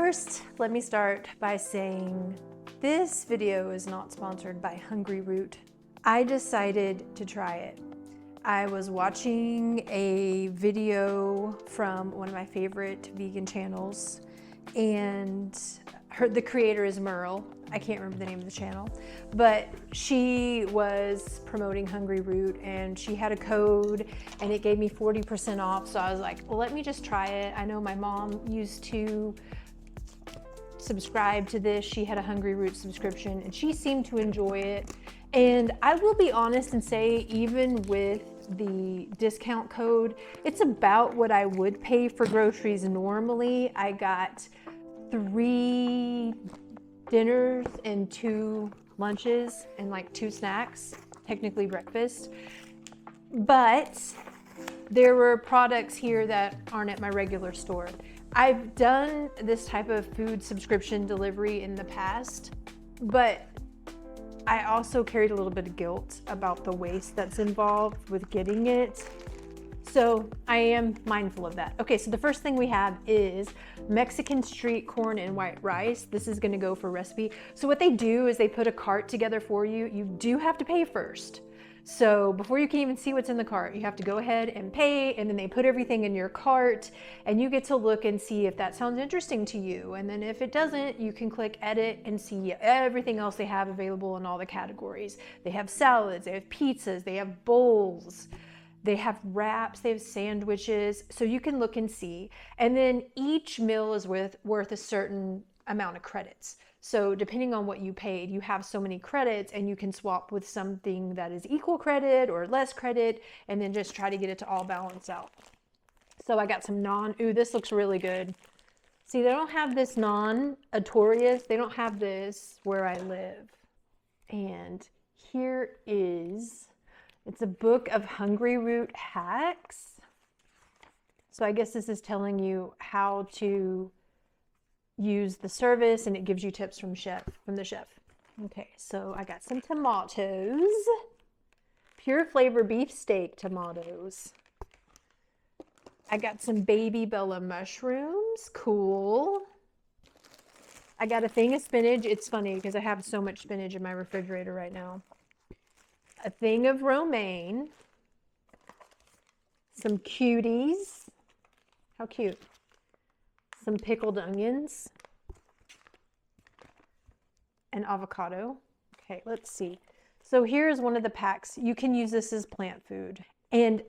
First, let me start by saying this video is not sponsored by Hungryroot. I decided to try it. I was watching a video from one of my favorite vegan channels, and the creator is Merle. I can't remember the name of the channel, but she was promoting Hungryroot and she had a code and it gave me 40% off. So I was like, well, let me just try it. I know my mom used to subscribe to this. She had a Hungryroot subscription and she seemed to enjoy it. And I will be honest and say, even with the discount code, it's about what I would pay for groceries normally. I got 3 dinners and 2 lunches and like 2 snacks, technically breakfast. But there were products here that aren't at my regular store. I've done this type of food subscription delivery in the past, but I also carried a little bit of guilt about the waste that's involved with getting it. So I am mindful of that. Okay, so the first thing we have is Mexican street corn and white rice. This is gonna go for recipe. So what they do is they put a cart together for you. You do have to pay first. So before you can even see what's in the cart, you have to go ahead and pay, and then they put everything in your cart and you get to look and see if that sounds interesting to you. And then if it doesn't, you can click edit and see everything else they have available in all the categories. They have salads, they have pizzas, they have bowls, they have wraps, they have sandwiches, so you can look and see. And then each meal is worth a certain amount of credits. So depending on what you paid, you have so many credits and you can swap with something that is equal credit or less credit and then just try to get it to all balance out. So I got some ooh, this looks really good. See, they don't have this Artorias. They don't have this where I live. And here is, it's a book of Hungryroot hacks. So I guess this is telling you how to use the service, and it gives you tips from the chef. Okay, so I got some tomatoes, pure flavor beef steak tomatoes. I got some baby Bella mushrooms, cool. I got a thing of spinach. It's funny because I have so much spinach in my refrigerator right now. A thing of romaine, some cuties. How cute. Some pickled onions, and avocado. Okay, let's see. So here's one of the packs. You can use this as plant food, and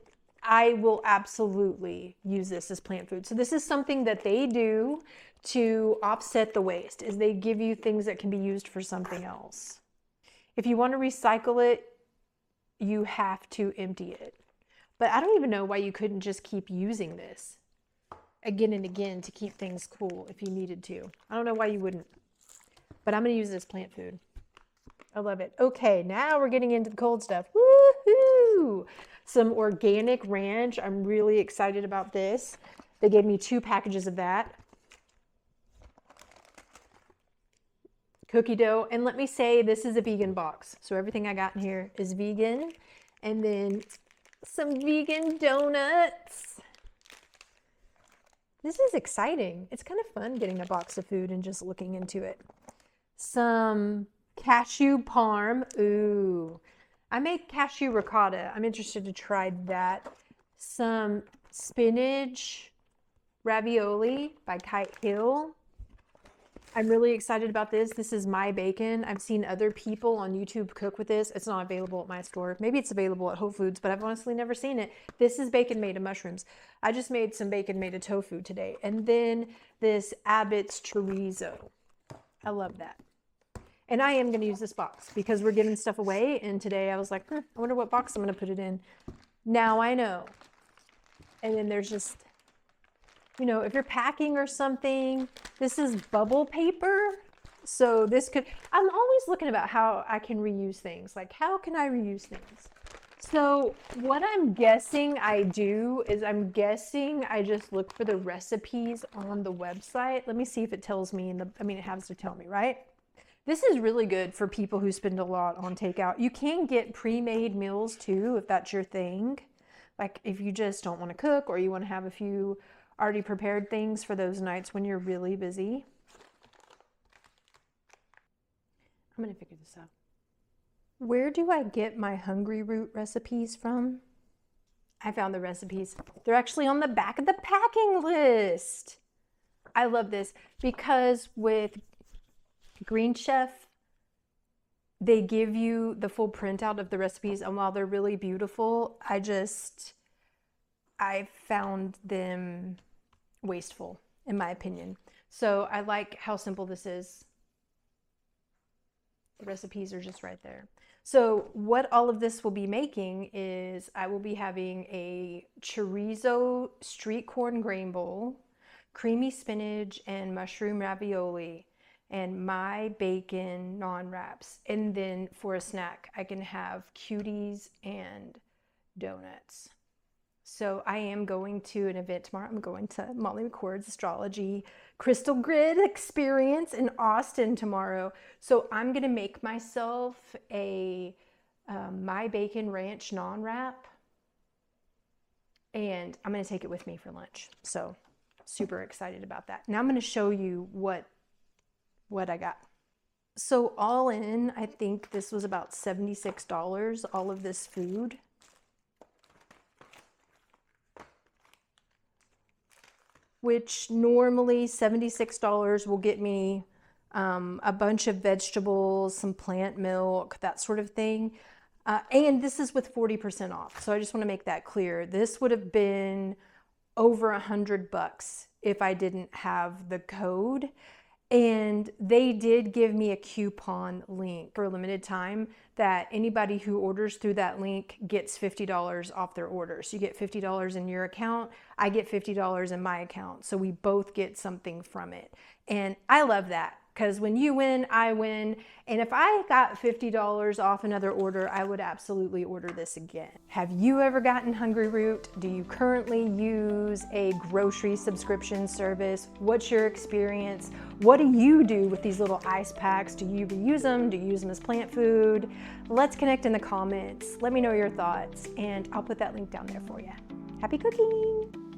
I will absolutely use this as plant food. So this is something that they do to offset the waste, is they give you things that can be used for something else. If you want to recycle it, you have to empty it. But I don't even know why you couldn't just keep using this again and again to keep things cool if you needed to. I don't know why you wouldn't, but I'm gonna use this plant food. I love it. Okay, now we're getting into the cold stuff. Woohoo! Some organic ranch. I'm really excited about this. They gave me 2 packages of that. Cookie dough, and let me say this is a vegan box. So everything I got in here is vegan. And then some vegan donuts. This is exciting. It's kind of fun getting a box of food and just looking into it. Some cashew parm. Ooh, I make cashew ricotta. I'm interested to try that. Some spinach ravioli by Kite Hill. I'm really excited about this. This is my bacon. I've seen other people on YouTube cook with this. It's not available at my store. Maybe it's available at Whole Foods, but I've honestly never seen it. This is bacon made of mushrooms. I just made some bacon made of tofu today. And then this Abbott's chorizo. I love that. And I am going to use this box because we're giving stuff away. And today I was like, I wonder what box I'm going to put it in. Now I know. And then there's just, you know, if you're packing or something, this is bubble paper. So this could, I'm always looking about how I can reuse things. Like, how can I reuse things? So what I'm guessing I do is I just look for the recipes on the website. Let me see if it tells me it has to tell me, right? This is really good for people who spend a lot on takeout. You can get pre-made meals too, if that's your thing. Like if you just don't want to cook or you want to have a few already prepared things for those nights when you're really busy. I'm gonna figure this out. Where do I get my Hungryroot recipes from? I found the recipes. They're actually on the back of the packing list. I love this because with Green Chef, they give you the full printout of the recipes, and while they're really beautiful, I found them wasteful, in my opinion. So I like how simple this is. The recipes are just right there. So what all of this will be making is I will be having a chorizo street corn grain bowl, creamy spinach and mushroom ravioli, and my bacon non-wraps. And then for a snack, I can have cuties and donuts. So I am going to an event tomorrow. I'm going to Molly McCord's Astrology Crystal Grid Experience in Austin tomorrow. So I'm gonna make myself a My Bacon Ranch non-wrap, and I'm gonna take it with me for lunch. So super excited about that. Now I'm gonna show you what I got. So all in, I think this was about $76, all of this food. Which normally $76 will get me a bunch of vegetables, some plant milk, that sort of thing. And this is with 40% off. So I just want to make that clear. This would have been over $100 if I didn't have the code. And they did give me a coupon link for a limited time that anybody who orders through that link gets $50 off their order. So you get $50 in your account, I get $50 in my account. So we both get something from it. And I love that because when you win, I win. And if I got $50 off another order, I would absolutely order this again. Have you ever gotten Hungryroot? Do you currently use a grocery subscription service? What's your experience? What do you do with these little ice packs? Do you reuse them? Do you use them as plant food? Let's connect in the comments. Let me know your thoughts, and I'll put that link down there for you. Happy cooking!